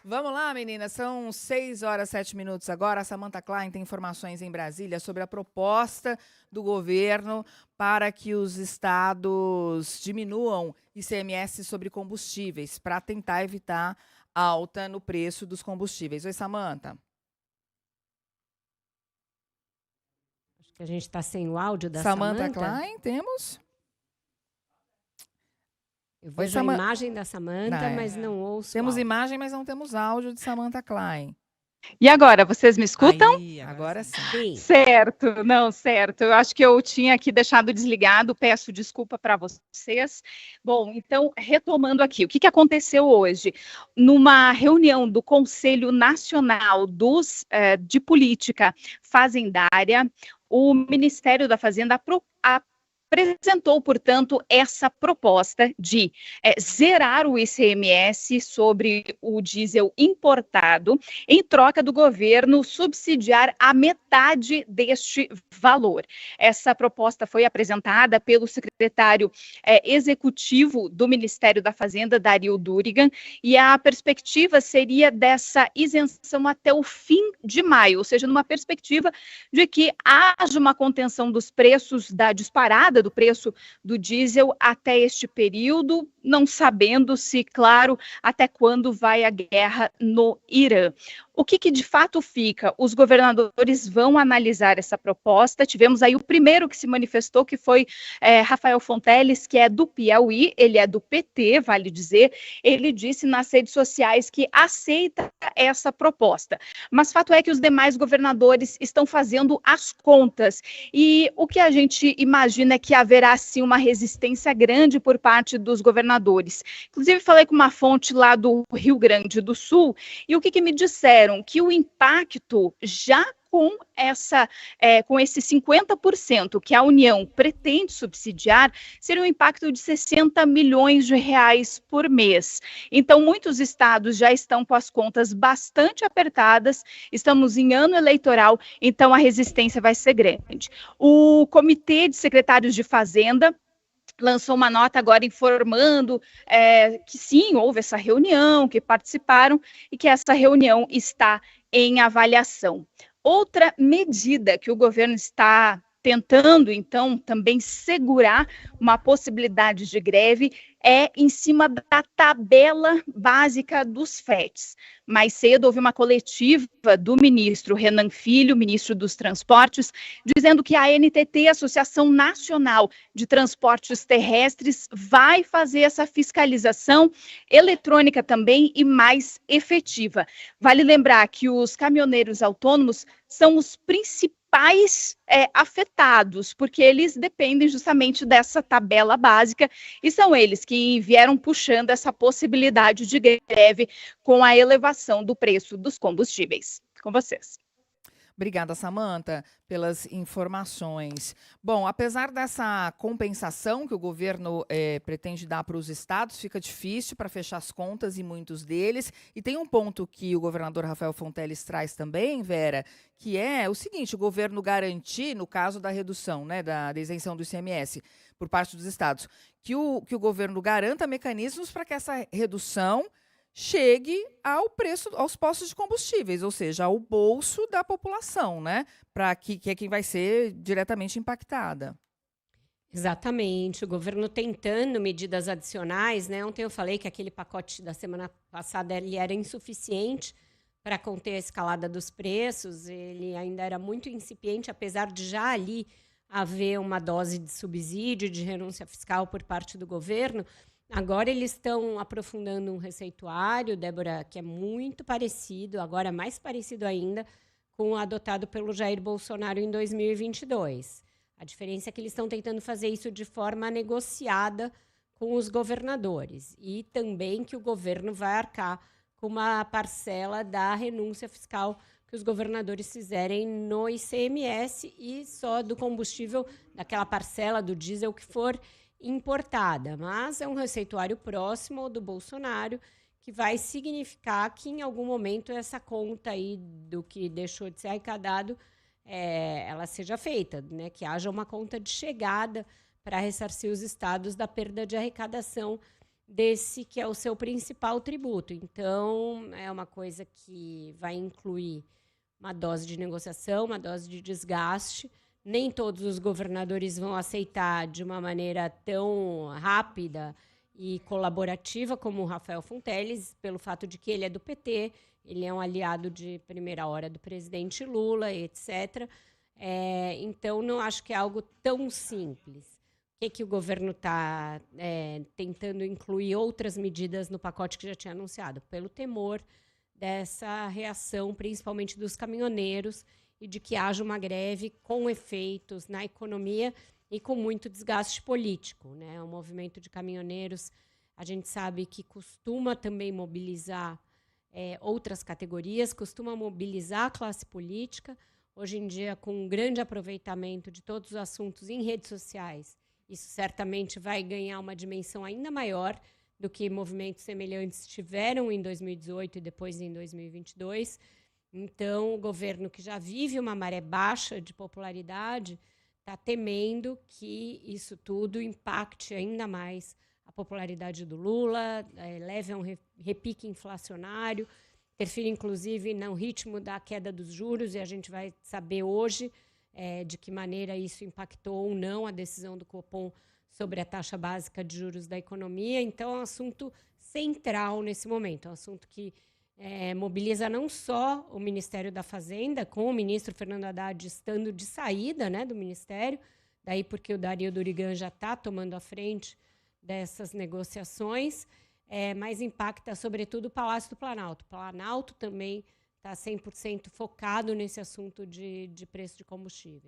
Vamos lá, meninas. São 6 horas e 7 minutos agora. A Samantha Klein tem informações em Brasília sobre a proposta do governo para que os estados diminuam ICMS sobre combustíveis, para tentar evitar alta no preço dos combustíveis. Oi, Samantha. Acho que a gente está sem o áudio da Samantha Samantha. Klein, temos? Eu vejo a imagem da Não, Samantha, mas não ouço Temos áudio. imagem, mas não temos áudio de Samantha Klein. E agora, vocês me escutam? Aí, agora sim. Sim. Certo, não, certo. Eu acho que eu tinha aqui deixado desligado, peço desculpa para vocês. Bom, então, retomando aqui, o que aconteceu hoje? Numa reunião do Conselho Nacional de Política Fazendária, o Ministério da Fazenda apresentou, portanto, essa proposta de zerar o ICMS sobre o diesel importado, em troca do governo subsidiar a metade deste valor. Essa proposta foi apresentada pelo secretário executivo do Ministério da Fazenda, Dario Durigan, e a perspectiva seria dessa isenção até o fim de maio, ou seja, numa perspectiva de que haja uma contenção dos preços da disparada do preço do diesel até este período, não sabendo se, claro, até quando vai a guerra no Irã. O que de fato fica? Os governadores vão analisar essa proposta. Tivemos aí o primeiro que se manifestou, que foi Rafael Fonteles, que é do Piauí, ele é do PT, vale dizer. Ele disse nas redes sociais que aceita essa proposta. Mas fato é que os demais governadores estão fazendo as contas. E o que a gente imagina é que haverá, sim, uma resistência grande por parte dos governadores. Inclusive, falei com uma fonte lá do Rio Grande do Sul, e o que me disseram? Que o impacto já com esse 50% que a União pretende subsidiar, seria um impacto de 60 milhões de reais por mês. Então, muitos estados já estão com as contas bastante apertadas, estamos em ano eleitoral, então a resistência vai ser grande. O Comitê de Secretários de Fazenda lançou uma nota agora informando que sim, houve essa reunião, que participaram e que essa reunião está em avaliação. Outra medida que o governo está tentando, então, também segurar uma possibilidade de greve é em cima da tabela básica dos FETs. Mais cedo houve uma coletiva do ministro Renan Filho, ministro dos Transportes, dizendo que a ANTT, Associação Nacional de Transportes Terrestres, vai fazer essa fiscalização eletrônica também e mais efetiva. Vale lembrar que os caminhoneiros autônomos são os principais afetados, porque eles dependem justamente dessa tabela básica e são eles que vieram puxando essa possibilidade de greve com a elevação do preço dos combustíveis. Com vocês. Obrigada, Samantha, pelas informações. Bom, apesar dessa compensação que o governo pretende dar para os estados, fica difícil para fechar as contas em muitos deles. E tem um ponto que o governador Rafael Fonteles traz também, Vera, que é o seguinte: o governo garantir, no caso da redução, né, da isenção do ICMS por parte dos estados, que o governo garanta mecanismos para que essa redução chegue ao preço, aos postos de combustíveis, ou seja, ao bolso da população, né? Para que é quem vai ser diretamente impactada. Exatamente, o governo tentando medidas adicionais, né? Ontem eu falei que aquele pacote da semana passada ele era insuficiente para conter a escalada dos preços, ele ainda era muito incipiente, apesar de já ali haver uma dose de subsídio, de renúncia fiscal por parte do governo. Agora eles estão aprofundando um receituário, Débora, que é muito parecido, agora mais parecido ainda, com o adotado pelo Jair Bolsonaro em 2022. A diferença é que eles estão tentando fazer isso de forma negociada com os governadores e também que o governo vai arcar com uma parcela da renúncia fiscal que os governadores fizerem no ICMS e só do combustível, daquela parcela do diesel que for importada, mas é um receituário próximo ao do Bolsonaro, que vai significar que em algum momento essa conta aí do que deixou de ser arrecadado, ela seja feita, né? Que haja uma conta de chegada para ressarcir os estados da perda de arrecadação desse que é o seu principal tributo. Então, é uma coisa que vai incluir uma dose de negociação, uma dose de desgaste. Nem todos os governadores vão aceitar de uma maneira tão rápida e colaborativa como o Rafael Fonteles, pelo fato de que ele é do PT, ele é um aliado de primeira hora do presidente Lula, etc. Então, não acho que é algo tão simples. O que o governo está tentando incluir outras medidas no pacote que já tinha anunciado? Pelo temor dessa reação, principalmente dos caminhoneiros, e de que haja uma greve com efeitos na economia e com muito desgaste político, né? O movimento de caminhoneiros, a gente sabe que costuma também mobilizar outras categorias, costuma mobilizar a classe política. Hoje em dia, com um grande aproveitamento de todos os assuntos em redes sociais, isso certamente vai ganhar uma dimensão ainda maior do que movimentos semelhantes tiveram em 2018 e depois em 2022. Então, o governo, que já vive uma maré baixa de popularidade, está temendo que isso tudo impacte ainda mais a popularidade do Lula, leve a um repique inflacionário, interfira, inclusive, no ritmo da queda dos juros, e a gente vai saber hoje de que maneira isso impactou ou não a decisão do Copom sobre a taxa básica de juros da economia. Então, é um assunto central nesse momento, é um assunto que mobiliza não só o Ministério da Fazenda, com o ministro Fernando Haddad estando de saída, né, do Ministério, daí porque o Dario Durigan já está tomando a frente dessas negociações, mas impacta, sobretudo, o Palácio do Planalto. O Planalto também está 100% focado nesse assunto de preço de combustíveis.